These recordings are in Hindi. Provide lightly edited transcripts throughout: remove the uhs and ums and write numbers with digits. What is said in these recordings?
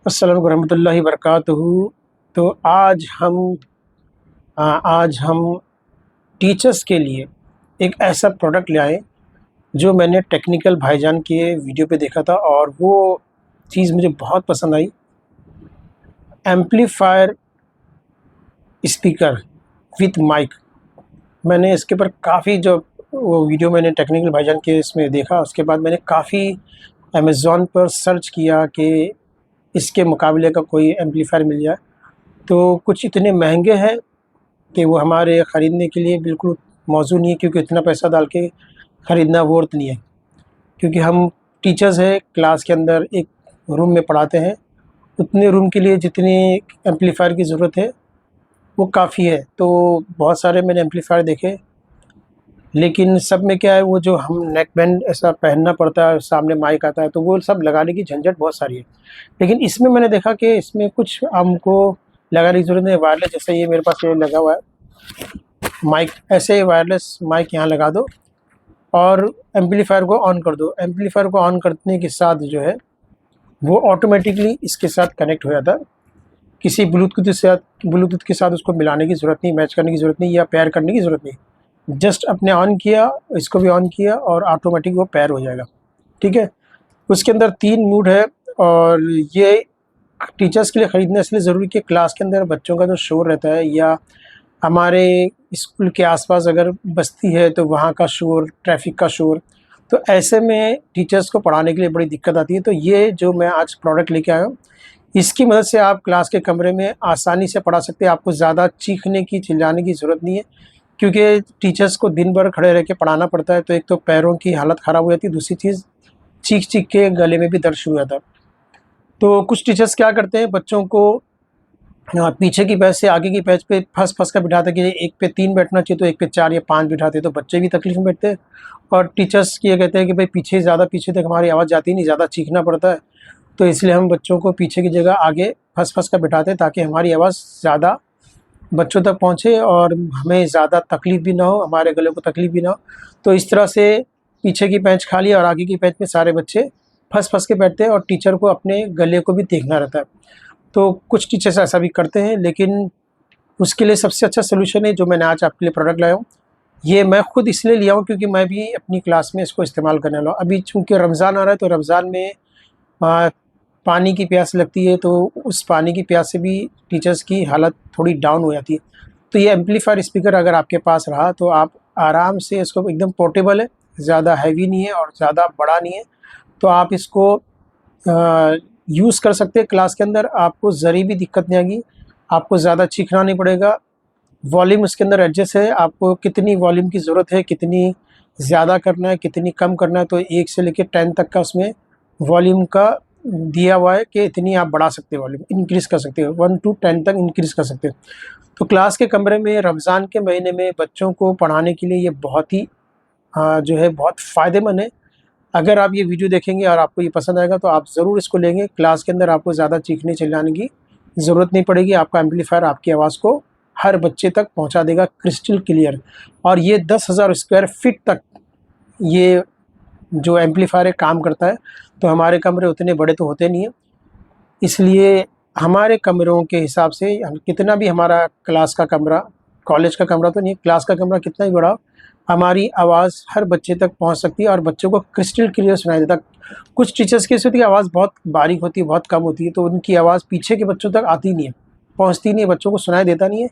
अस्सलाम वरहमतुल्लाहि वबरकातुहू। तो आज हम टीचर्स के लिए एक ऐसा प्रोडक्ट ले आए जो मैंने टेक्निकल भाईजान के वीडियो पे देखा था और वो चीज़ मुझे बहुत पसंद आई। Amplifier speaker with mic. मैंने इसके ऊपर काफ़ी जो वो वीडियो मैंने टेक्निकल भाईजान के इसमें देखा, उसके बाद मैंने काफ़ी अमेज़ॉन पर सर्च किया कि इसके मुकाबले का कोई एम्पलीफायर मिल जाए। तो कुछ इतने महंगे हैं कि वो हमारे ख़रीदने के लिए बिल्कुल मौजू नहीं है, क्योंकि इतना पैसा डाल के ख़रीदना वर्थ नहीं है। क्योंकि हम टीचर्स हैं, क्लास के अंदर एक रूम में पढ़ाते हैं, उतने रूम के लिए जितनी एम्पलीफायर की ज़रूरत है वो काफ़ी है। तो बहुत सारे मैंने एम्पलीफायर देखे, लेकिन सब में क्या है, वो जो हम नेक बैंड ऐसा पहनना पड़ता है, सामने माइक आता है, तो वो सब लगाने की झंझट बहुत सारी है। लेकिन इसमें मैंने देखा कि इसमें कुछ हमको लगाने की ज़रूरत नहीं है। वायरलेस, जैसे ये मेरे पास ये लगा हुआ है माइक, ऐसे वायरलेस माइक यहाँ लगा दो और एम्पलीफायर को ऑन कर दो। एम्पलीफायर को ऑन करने के साथ जो है वो ऑटोमेटिकली इसके साथ कनेक्ट हो जाता है। किसी ब्लूटूथ के साथ उसको मिलाने की ज़रूरत नहीं, मैच करने की ज़रूरत नहीं, या पेयर करने की ज़रूरत नहीं। जस्ट अपने ऑन किया, इसको भी ऑन किया और ऑटोमेटिक वो पेयर हो जाएगा। ठीक है। उसके अंदर 3 मूड है और ये टीचर्स के लिए ख़रीदना इसलिए ज़रूरी कि क्लास के अंदर बच्चों का जो शोर रहता है, या हमारे स्कूल के आसपास अगर बस्ती है तो वहाँ का शोर, ट्रैफिक का शोर, तो ऐसे में टीचर्स को पढ़ाने के लिए बड़ी दिक्कत आती है। तो ये जो मैं आज प्रोडक्ट लेके आया हूँ, इसकी मदद से आप क्लास के कमरे में आसानी से पढ़ा सकते हैं। आपको ज़्यादा चीखने की, चिल्लाने की ज़रूरत नहीं है, क्योंकि टीचर्स को दिन भर खड़े रह के पढ़ाना पड़ता है। तो एक तो पैरों की हालत ख़राब हो जाती है, दूसरी चीज़ चीख चीख के गले में भी दर्द शुरू हो जाता है। तो कुछ टीचर्स क्या करते हैं, बच्चों को पीछे की बेंच से आगे की बेंच पे फंस कर बिठाते कि एक पे 3 बैठना चाहिए, तो एक पे 4 या 5 बिठाते, तो बच्चे भी तकलीफ में बैठते हैं। और टीचर्स ये कहते हैं कि भाई पीछे, ज़्यादा पीछे तक हमारी आवाज़ जाती नहीं, ज़्यादा चीखना पड़ता है, तो इसलिए हम बच्चों को पीछे की जगह आगे फंस कर बिठाते हैं, ताकि हमारी आवाज़ ज़्यादा बच्चों तक पहुँचे और हमें ज़्यादा तकलीफ़ भी ना हो, हमारे गले को तकलीफ़ भी ना हो। तो इस तरह से पीछे की बेंच खाली और आगे की बेंच में सारे बच्चे फंस के बैठते हैं और टीचर को अपने गले को भी देखना रहता है। तो कुछ टीचर्स ऐसा भी करते हैं, लेकिन उसके लिए सबसे अच्छा सलूशन है जो मैंने आज आपके लिए प्रोडक्ट लाया हूँ। ये मैं खुद इसलिए लिया हूँ क्योंकि मैं भी अपनी क्लास में इसको इस्तेमाल करने वाला हूँ। अभी चूँकि रमज़ान आ रहा है, तो रमज़ान में पानी की प्यास लगती है, तो उस पानी की प्यास से भी टीचर्स की हालत थोड़ी डाउन हो जाती है। तो ये एम्पलीफायर स्पीकर अगर आपके पास रहा तो आप आराम से इसको, एकदम पोर्टेबल है, ज़्यादा हैवी नहीं है और ज़्यादा बड़ा नहीं है, तो आप इसको यूज़ कर सकते हैं क्लास के अंदर। आपको ज़री भी दिक्कत नहीं आएगी, आपको ज़्यादा चीखना नहीं पड़ेगा। वॉल्यूम उसके अंदर एडजस्ट है, आपको कितनी वॉल्यूम की ज़रूरत है, कितनी ज़्यादा करना है, कितनी कम करना है, तो 1 से लेकर 10 तक का उसमें वॉल्यूम का दिया हुआ है कि इतनी आप बढ़ा सकते हो, वॉल्यूम इंक्रीज़ कर सकते हो, 1 to 10 तक इंक्रीज़ कर सकते हो। तो क्लास के कमरे में रमज़ान के महीने में बच्चों को पढ़ाने के लिए ये बहुत ही जो है बहुत फ़ायदेमंद है। अगर आप ये वीडियो देखेंगे और आपको ये पसंद आएगा तो आप ज़रूर इसको लेंगे। क्लास के अंदर आपको ज़्यादा चीखने चिल्लाने की ज़रूरत नहीं पड़ेगी। आपका एम्पलीफायर आपकी आवाज़ को हर बच्चे तक पहुंचा देगा क्रिस्टल क्लियर। और ये 10,000 स्क्वायर फीट तक ये जो एम्पलीफायर है काम करता है। तो हमारे कमरे उतने बड़े तो होते नहीं हैं, इसलिए हमारे कमरों के हिसाब से हम कितना भी, हमारा क्लास का कमरा, कॉलेज का कमरा तो नहीं है, क्लास का कमरा कितना ही बड़ा हो, हमारी आवाज़ हर बच्चे तक पहुंच सकती है और बच्चों को क्रिस्टल क्लियर सुनाई देता। कुछ टीचर्स की होती है आवाज़ बहुत बारीक होती है, बहुत कम होती है, तो उनकी आवाज़ पीछे के बच्चों तक आती नहीं है, पहुंचती नहीं है, बच्चों को सुनाई देता नहीं है।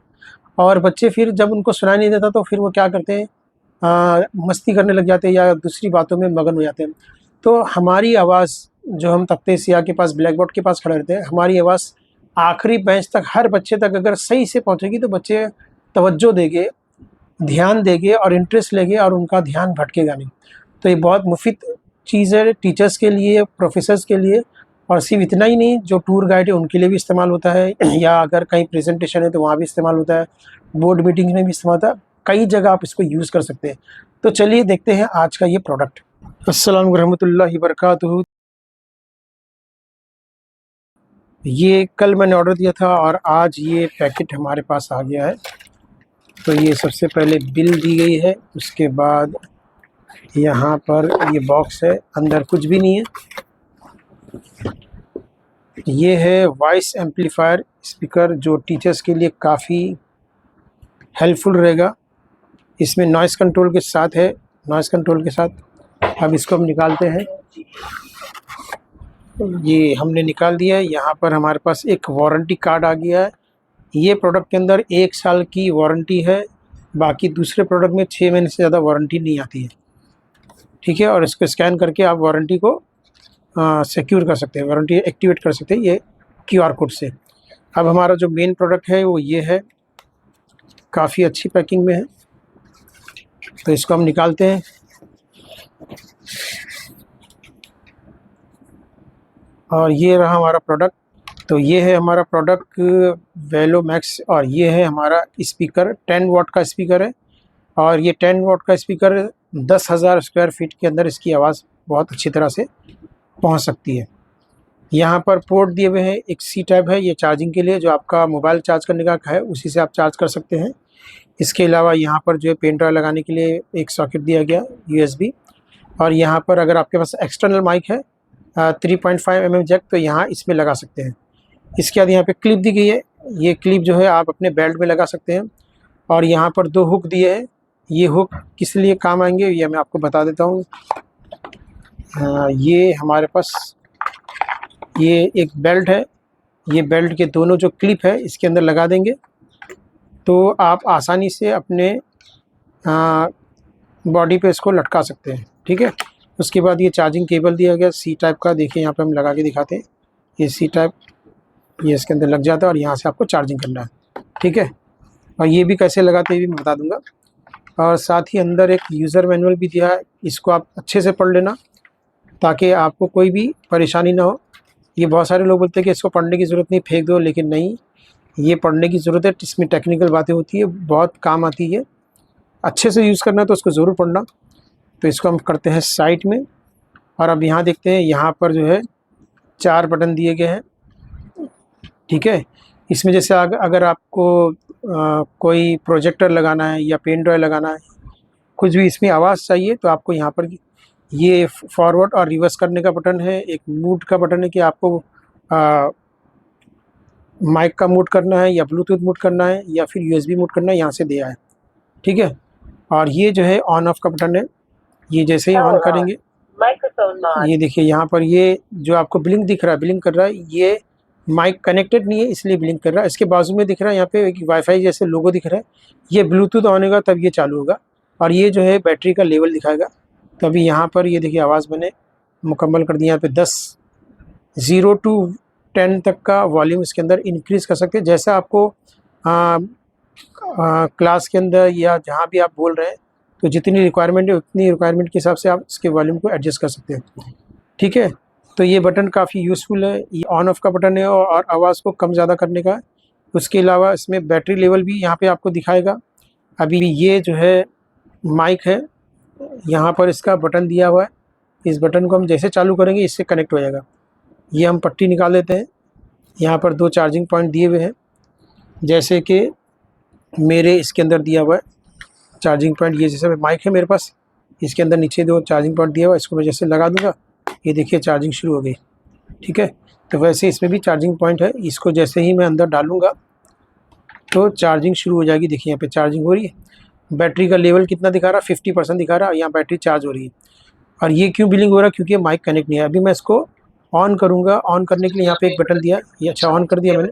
और बच्चे फिर जब उनको सुनाई नहीं देता तो फिर वो क्या करते हैं, मस्ती करने लग जाते हैं या दूसरी बातों में मगन हो जाते हैं। तो हमारी आवाज़, जो हम तख्ते सियाह के पास, ब्लैक बोर्ड के पास खड़े रहते हैं, हमारी आवाज़ आखिरी बेंच तक हर बच्चे तक अगर सही से पहुंचेगी तो बच्चे तवज्जो देंगे, ध्यान देंगे और इंटरेस्ट लेंगे और उनका ध्यान भटकेगा नहीं। तो ये बहुत मुफीद चीज़ है टीचर्स के लिए, प्रोफेसर्स के लिए। और सिर्फ इतना ही नहीं, जो टूर गाइड है उनके लिए भी इस्तेमाल होता है, या अगर कहीं प्रेजेंटेशन है तो वहाँ भी इस्तेमाल होता है, बोर्ड मीटिंग में भी इस्तेमाल होता है, कई जगह आप इसको यूज़ कर सकते हैं। तो चलिए देखते हैं आज का ये प्रोडक्ट। अस्सलाम वरहमतुल्लाहि वबरकातुहू। ये कल मैंने ऑर्डर दिया था और आज ये पैकेट हमारे पास आ गया है। तो ये सबसे पहले बिल दी गई है, उसके बाद यहाँ पर ये बॉक्स है, अंदर कुछ भी नहीं है। ये है वॉइस एम्पलीफायर स्पीकर जो टीचर्स के लिए काफ़ी हेल्पफुल रहेगा। इसमें नॉइज़ कंट्रोल के साथ है, नॉइज़ कंट्रोल के साथ। अब इसको हम निकालते हैं। ये हमने निकाल दिया है। यहाँ पर हमारे पास एक वारंटी कार्ड आ गया है। ये प्रोडक्ट के अंदर 1 साल की वारंटी है, बाकी दूसरे प्रोडक्ट में 6 महीने से ज़्यादा वारंटी नहीं आती है, ठीक है। और इसको स्कैन करके आप वारंटी को सिक्योर कर सकते हैं, वारंटी एक्टिवेट कर सकते हैं ये QR कोड से। अब हमारा जो मेन प्रोडक्ट है वो ये है, काफ़ी अच्छी पैकिंग में है, तो इसको हम निकालते हैं। और ये रहा हमारा प्रोडक्ट। तो ये है हमारा प्रोडक्ट वेलो मैक्स, और ये है हमारा स्पीकर। 10 वाट का स्पीकर है, और ये 10 वाट का स्पीकर 10,000 स्क्वायर फीट के अंदर इसकी आवाज़ बहुत अच्छी तरह से पहुंच सकती है। यहाँ पर पोर्ट दिए हुए हैं, एक C टाइप है, ये चार्जिंग के लिए, जो आपका मोबाइल चार्ज करने का है उसी से आप चार्ज कर सकते हैं। इसके अलावा यहाँ पर जो है पेन ड्राइव लगाने के लिए एक सॉकेट दिया गया USB। और यहाँ पर अगर आपके पास एक्सटर्नल माइक है 3.5 mm जैक, तो यहाँ इसमें लगा सकते हैं। इसके बाद यहाँ पे क्लिप दी गई है, ये क्लिप जो है आप अपने बेल्ट में लगा सकते हैं। और यहाँ पर 2 हुक दिए हैं, ये हुक किस लिए काम आएंगे ये मैं आपको बता देता हूँ। ये हमारे पास ये एक बेल्ट है, ये बेल्ट के दोनों जो क्लिप है इसके अंदर लगा देंगे, तो आप आसानी से अपने बॉडी पे इसको लटका सकते हैं, ठीक है। उसके बाद ये चार्जिंग केबल दिया गया C टाइप का, देखिए यहाँ पे हम लगा के दिखाते हैं। ये C टाइप, ये इसके अंदर लग जाता है और यहाँ से आपको चार्जिंग करना है, ठीक है। और ये भी कैसे लगाते हैं भी मैं बता दूंगा। और साथ ही अंदर एक यूज़र मैनुअल भी दिया है, इसको आप अच्छे से पढ़ लेना ताकि आपको कोई भी परेशानी ना हो। ये बहुत सारे लोग बोलते हैं कि इसको पढ़ने की ज़रूरत नहीं, फेंक दो, लेकिन नहीं, ये पढ़ने की ज़रूरत है। इसमें टेक्निकल बातें होती है, बहुत काम आती है, अच्छे से यूज़ करना तो उसको ज़रूर पढ़ना। तो इसको हम करते हैं साइड में। और अब यहाँ देखते हैं, यहाँ पर जो है 4 बटन दिए गए हैं, ठीक है। इसमें जैसे अगर आपको कोई प्रोजेक्टर लगाना है या पेन ड्राइव लगाना है, कुछ भी इसमें आवाज़ चाहिए, तो आपको यहाँ पर ये फॉरवर्ड और रिवर्स करने का बटन है। एक मूड का बटन है कि आपको माइक का मूड करना है या ब्लूटूथ मूड करना है या फिर USB मूड करना है, यहाँ से दिया है, ठीक है। और ये जो है ऑन ऑफ का बटन है, ये जैसे ही ऑन करेंगे, ये देखिए यहाँ पर ये जो आपको ब्लिंक दिख रहा है, ब्लिंक कर रहा है, ये माइक कनेक्टेड नहीं है इसलिए ब्लिंक कर रहा है। इसके बाजू में दिख रहा है यहाँ पे एक वाईफाई जैसे लोगो दिख रहा है, ये ब्लूटूथ ऑन होगा तब ये चालू होगा। और ये जो है बैटरी का लेवल दिखाएगा। तो अभी यहाँ पर ये देखिए आवाज़ मैंने मुकम्मल कर दी। यहाँ पे 0 to 10 तक का वॉल्यूम इसके अंदर इंक्रीज़ कर सकते हैं, जैसा आपको क्लास के अंदर या जहाँ भी आप बोल रहे हैं, तो जितनी रिक्वायरमेंट है उतनी रिक्वायरमेंट के हिसाब से आप इसके वॉल्यूम को एडजस्ट कर सकते हैं, ठीक है। तो ये बटन काफ़ी यूज़फुल है, ये ऑन ऑफ का बटन है और आवाज़ को कम ज़्यादा करने का है। उसके अलावा इसमें बैटरी लेवल भी यहाँ पे आपको दिखाएगा। अभी ये जो है माइक है, यहाँ पर इसका बटन दिया हुआ है, इस बटन को हम जैसे चालू करेंगे इससे कनेक्ट हो जाएगा। ये हम पट्टी निकाल देते हैं, यहाँ पर 2 चार्जिंग पॉइंट दिए हुए हैं, जैसे कि मेरे इसके अंदर दिया हुआ है चार्जिंग पॉइंट। ये जैसे माइक है मेरे पास, इसके अंदर नीचे 2 चार्जिंग पॉइंट दिया हुआ है, इसको मैं जैसे लगा दूंगा, ये देखिए चार्जिंग शुरू हो गई, ठीक है। तो वैसे इसमें भी चार्जिंग पॉइंट है, इसको जैसे ही मैं अंदर डालूंगा तो चार्जिंग शुरू हो जाएगी। देखिए यहाँ पे चार्जिंग हो रही है। बैटरी का लेवल कितना दिखा रहा है, 50% दिखा रहा है, यहाँ बैटरी चार्ज हो रही है। और ये क्यों बिलिंग हो रहा है, क्योंकि माइक कनेक्ट नहीं है। अभी मैं इसको ऑन करूँगा, ऑन करने के लिए यहाँ पे एक बटन दिया, ये अच्छा ऑन कर दिया मैंने।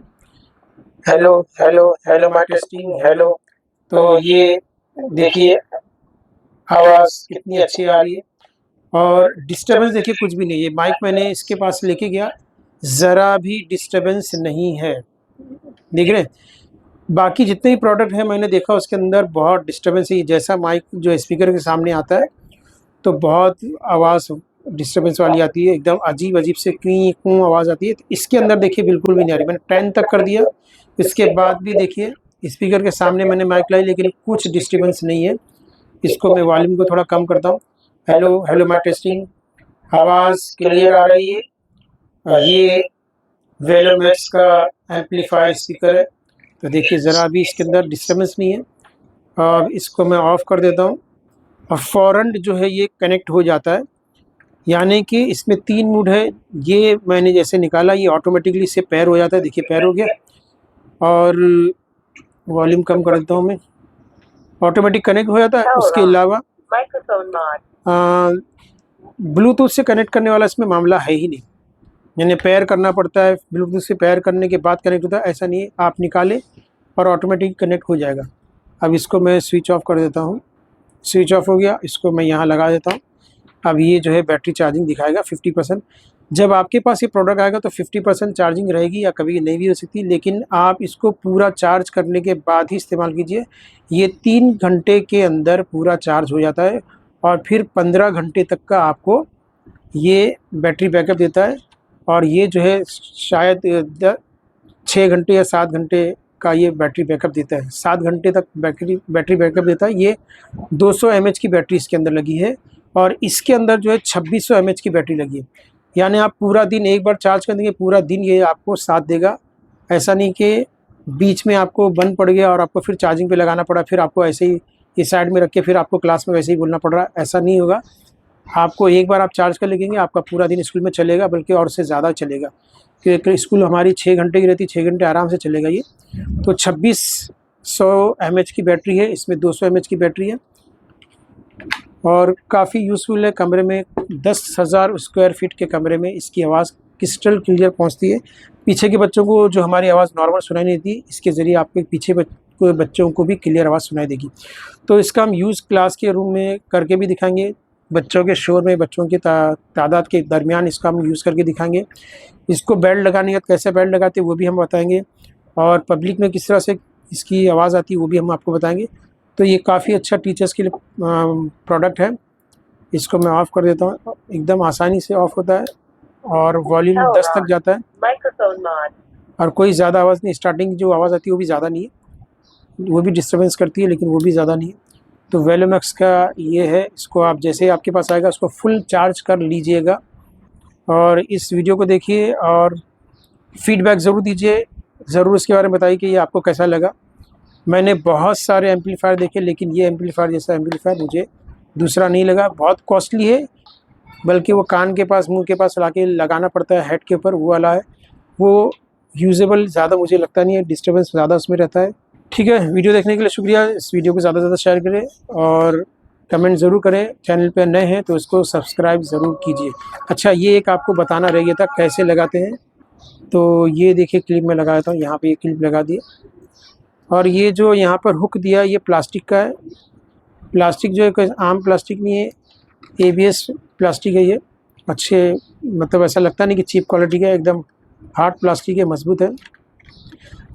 Hello hello hello mike testing, hello. तो ये देखिए आवाज़ कितनी अच्छी आ रही है, और डिस्टर्बेंस देखिए कुछ भी नहीं है। माइक मैंने इसके पास लेके गया, ज़रा भी डिस्टर्बेंस नहीं है, देख रहे हैं। बाकी जितने भी प्रोडक्ट हैं मैंने देखा उसके अंदर बहुत डिस्टर्बेंस है। जैसा माइक जो स्पीकर के सामने आता है तो बहुत आवाज़ डिस्टर्बेंस वाली आती है, एकदम अजीब अजीब से क्वी क्यों आवाज़ आती है। तो इसके अंदर देखिए बिल्कुल भी नहीं आ रही। मैंने 10 तक कर दिया, इसके बाद भी देखिए स्पीकर के सामने मैंने माइक लाई, लेकिन कुछ डिस्टर्बेंस नहीं है। इसको मैं वॉल्यूम को थोड़ा कम करता हूँ। हेलो हेलो माइक टेस्टिंग, आवाज़ क्लियर आ रही है। ये वेलो मैक्स का एम्पलीफायर स्पीकर है, तो देखिए ज़रा भी इसके अंदर डिस्टर्बेंस नहीं है। अब इसको मैं ऑफ़ कर देता हूँ और फ़ौरन जो है ये कनेक्ट हो जाता है। यानी कि इसमें 3 मोड है। ये मैंने जैसे निकाला, ये ऑटोमेटिकली इससे पेयर हो जाता है। देखिए पेयर हो गया, और वॉल्यूम कम कर देता हूँ मैं, ऑटोमेटिक कनेक्ट हो जाता है। उसके अलावा ब्लूटूथ से कनेक्ट करने वाला इसमें मामला है ही नहीं, यानी पेयर करना पड़ता है। ब्लूटूथ से पेयर करने के बाद कनेक्ट होता है, ऐसा नहीं है। आप निकालें और ऑटोमेटिक कनेक्ट हो जाएगा। अब इसको मैं स्विच ऑफ कर देता हूँ। स्विच ऑफ हो गया, इसको मैं यहाँ लगा देता हूँ। अब ये जो है बैटरी चार्जिंग दिखाएगा 50%। जब आपके पास ये प्रोडक्ट आएगा तो 50% चार्जिंग रहेगी, या कभी नहीं भी हो सकती, लेकिन आप इसको पूरा चार्ज करने के बाद ही इस्तेमाल कीजिए। ये 3 घंटे के अंदर पूरा चार्ज हो जाता है, और फिर 15 घंटे तक का आपको ये बैटरी बैकअप देता है। और ये जो है शायद 6 घंटे या 7 घंटे का ये बैटरी बैकअप देता है। 7 घंटे तक बैटरी बैकअप देता है। ये 200 mAh की बैटरी इसके अंदर लगी है, और इसके अंदर जो है 2600 mAh की बैटरी लगी है। यानी आप पूरा दिन एक बार चार्ज कर देंगे, पूरा दिन ये आपको साथ देगा। ऐसा नहीं कि बीच में आपको बंद पड़ गया और आपको फिर चार्जिंग पे लगाना पड़ा, फिर आपको ऐसे ही इस साइड में रख के फिर आपको क्लास में वैसे ही बोलना पड़ रहा है, ऐसा नहीं होगा। आपको एक बार आप चार्ज कर लेंगे, आपका पूरा दिन स्कूल में चलेगा, बल्कि और से ज़्यादा चलेगा, क्योंकि स्कूल हमारी 6 घंटे की रहती है, 6 घंटे आराम से चलेगा ये। तो 2600 mAh की बैटरी है, इसमें 200 mAh की बैटरी है, और काफ़ी यूज़फुल है। कमरे में 10,000 स्क्वायर फीट के कमरे में इसकी आवाज़ क्रिस्टल क्लियर पहुंचती है। पीछे के बच्चों को जो हमारी आवाज़ नॉर्मल सुनाई नहीं देती, इसके ज़रिए आपके पीछे बच्चों को भी क्लियर आवाज़ सुनाई देगी। तो इसका हम यूज़ क्लास के रूम में करके भी दिखाएंगे, बच्चों के शोर में, बच्चों की तादाद के दरमियान इसका हम यूज़ करके दिखाएंगे। इसको बेल्ट लगाने का कैसे बेल्ट लगाते हैं वो भी हम बताएंगे, और पब्लिक में किस तरह से इसकी आवाज़ आती है वो भी हम आपको बताएंगे। तो ये काफ़ी अच्छा टीचर्स के लिए प्रोडक्ट है। इसको मैं ऑफ़ कर देता हूँ, एकदम आसानी से ऑफ़ होता है, और वॉल्यूम 10 तक जाता है, और कोई ज़्यादा आवाज़ नहीं। स्टार्टिंग जो आवाज़ आती है वो भी ज़्यादा नहीं है, वो भी डिस्टर्बेंस करती है, लेकिन वो भी ज़्यादा नहीं है। तो वेलोमैक्स का ये है। इसको आप जैसे आपके पास आएगा उसको फुल चार्ज कर लीजिएगा, और इस वीडियो को देखिए और फीडबैक ज़रूर दीजिए, ज़रूर इसके बारे में बताइए कि ये आपको कैसा लगा। मैंने बहुत सारे एम्पलीफायर देखे, लेकिन ये एम्पलीफायर जैसा एम्पलीफायर मुझे दूसरा नहीं लगा। बहुत कॉस्टली है, बल्कि वो कान के पास, मुंह के पास ला के लगाना पड़ता है, हेड के ऊपर, वो वाला है। वो यूजेबल ज़्यादा मुझे लगता नहीं है, डिस्टर्बेंस ज़्यादा उसमें रहता है। ठीक है, वीडियो देखने के लिए शुक्रिया। इस वीडियो को ज़्यादा से ज़्यादा शेयर करें और कमेंट ज़रूर करें। चैनल पर नए हैं तो इसको सब्सक्राइब ज़रूर कीजिए। अच्छा, ये एक आपको बताना रह गया था कैसे लगाते हैं। तो ये देखिए क्लिप में लगा देता हूँ, यहाँ पे ये क्लिप लगा दिए, और ये जो यहाँ पर हुक दिया ये प्लास्टिक का है। प्लास्टिक जो है कोई आम प्लास्टिक नहीं है, ABS प्लास्टिक है ये। अच्छे, मतलब ऐसा लगता नहीं कि चीप क्वालिटी का, एकदम हार्ड प्लास्टिक है, मजबूत है।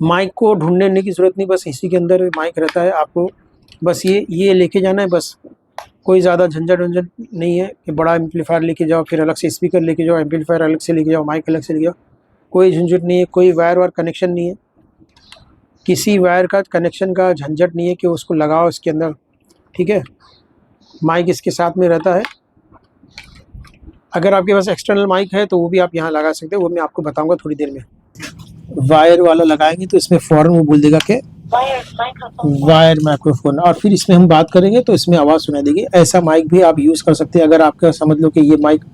माइक को ढूंढने की ज़रूरत नहीं, बस इसी के अंदर माइक रहता है। आपको बस ये लेके जाना है, बस कोई ज़्यादा झंझट वंझट नहीं है कि बड़ा एम्पलीफायर लेके जाओ, फिर अलग से स्पीकर लेके जाओ, एम्पलीफायर अलग से लेके जाओ, माइक अलग से लेके जाओ। कोई झंझट नहीं है, कोई वायर कनेक्शन नहीं है, किसी वायर का कनेक्शन का झंझट नहीं है कि उसको लगाओ इसके अंदर। ठीक है, माइक इसके साथ में रहता है। अगर आपके पास एक्सटर्नल माइक है तो वो भी आप यहाँ लगा सकते हो, वो मैं आपको बताऊंगा थोड़ी देर में। वायर वाला लगाएंगे तो इसमें फ़ौरन वो बोल देगा कि वायर माइक्रोफोन, और फिर इसमें हम बात करेंगे तो इसमें आवाज़ सुनाई देगी। ऐसा माइक भी आप यूज़ कर सकते हैं। अगर आपका समझ लो कि ये माइक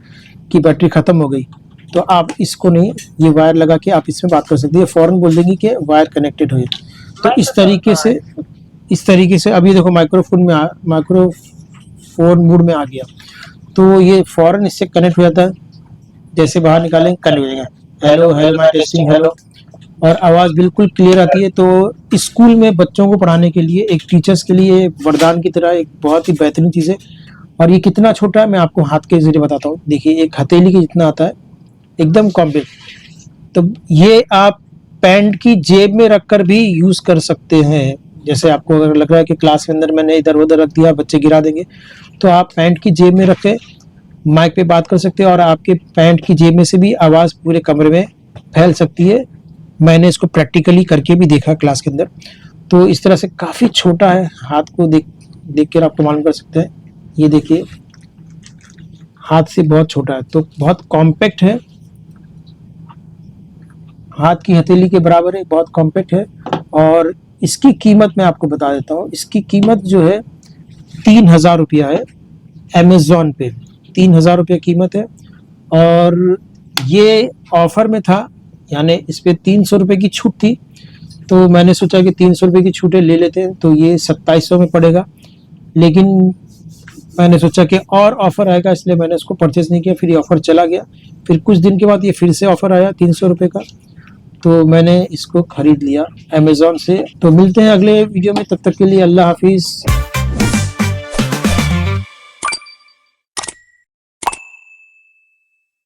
की बैटरी ख़त्म हो गई, तो आप इसको नहीं, ये वायर लगा के आप इसमें बात कर सकते हैं। फ़ौरन बोल देंगी कि वायर कनेक्टेड हो। तो इस तरीके से अभी देखो माइक्रोफोन मोड में आ गया, तो ये फ़ौरन इससे कनेक्ट हो जाता है। जैसे बाहर निकालेंगे कनेक्ट हो जाएगा, hello hello my testing hello, और आवाज़ बिल्कुल क्लियर आती है। तो स्कूल में बच्चों को पढ़ाने के लिए, एक टीचर्स के लिए वरदान की तरह एक बहुत ही बेहतरीन चीज़ है। और ये कितना छोटा है मैं आपको हाथ के जरिए बताता हूँ। देखिए, एक हथेली के जितना आता है, एकदम कॉम्पैक्ट। तो ये आप पैंट की जेब में रखकर भी यूज़ कर सकते हैं। जैसे आपको अगर लग रहा है कि क्लास के अंदर मैंने इधर उधर रख दिया, बच्चे गिरा देंगे, तो आप पैंट की जेब में रख के माइक पे बात कर सकते हैं, और आपके पैंट की जेब में से भी आवाज़ पूरे कमरे में फैल सकती है। मैंने इसको प्रैक्टिकली करके भी देखा क्लास के अंदर। तो इस तरह से काफ़ी छोटा है, हाथ को देख कर आपको मालूम कर सकते हैं। ये देखिए, हाथ से बहुत छोटा है, तो बहुत कॉम्पैक्ट है, हाथ की हथेली के बराबर है, बहुत कॉम्पैक्ट है। और इसकी कीमत मैं आपको बता देता हूँ। इसकी कीमत जो है 3000 रुपया है अमेज़ॉन पे। 3000 रुपये कीमत है और ये ऑफ़र में था, यानी इस पर 300 रुपये की छूट थी। तो मैंने सोचा कि 300 रुपये की छूटें ले लेते हैं, तो ये 2700 में पड़ेगा। लेकिन मैंने सोचा कि और ऑफ़र आएगा, इसलिए मैंने इसको परचेज़ नहीं किया। फिर ये ऑफ़र चला गया, फिर कुछ दिन के बाद ये फिर से ऑफ़र आया 300 रुपये का, तो मैंने इसको ख़रीद लिया अमेज़ॉन से। तो मिलते हैं अगले वीडियो में, तब तक के लिए अल्लाह हाफिज़।